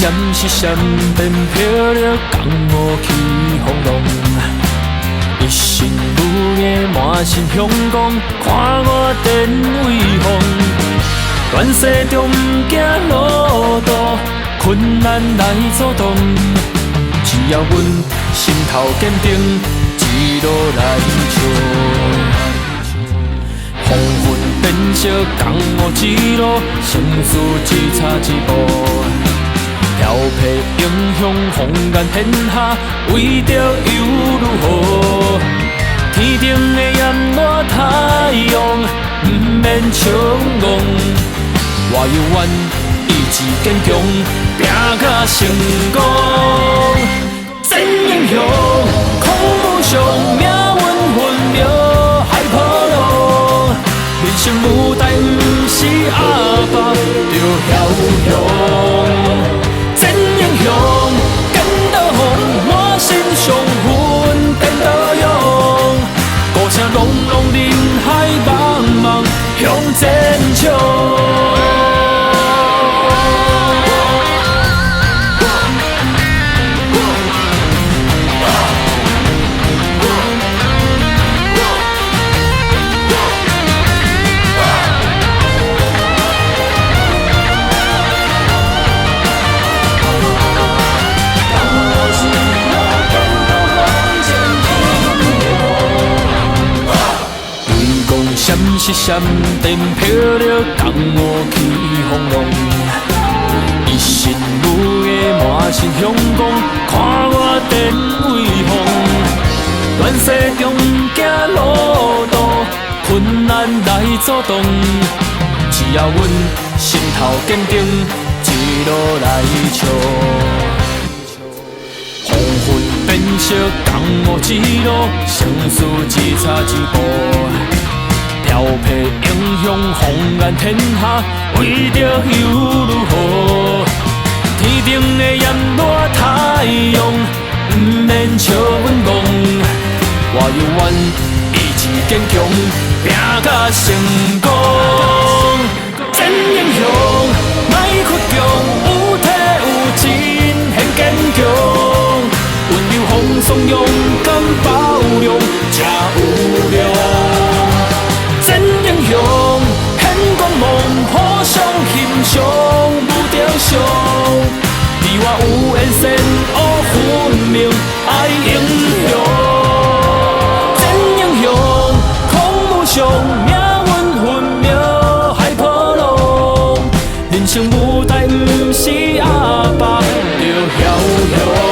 闪是闪电飘了江湖起风浪，一身武艺满身雄光，看我电威风。乱世中不惊路途，困难来阻挡。只要阮心头坚定，一路来笑。黄昏变色，江湖之路，生死只差一步。飘泊英雄，风眼天下，为着犹如何？天顶的炎热太阳，不免笑戆。我犹原意志坚强，拼甲成功。真英雄，空无常，命运分秒海波浪。人生舞台不是阿爸，着骁勇。真英雄，跟导航，满身伤痕颠倒勇。孤声隆隆，人海茫茫，向前冲。闪是闪电飘了江湖起风浪，一身武艺满身雄光，看我电威风。乱世中不惊路途，困难来阻挡。只要阮心头坚定，一路来笑。黄昏变色，江湖之路，生死只差一步。飘泊英雄，风眼天下，为着又如何？天顶的炎热太阳，不免笑阮戆。我犹原意志坚强，拼甲成功。真英雄，莫屈强，有体有真很坚强。温柔风霜，勇敢包容，才有量。真英雄，显光芒，互相欣赏，无着伤。你我有缘先黑分明，爱英雄。真英雄，空无常，命运分秒海波浪。人生舞台不是阿爸，着骁勇。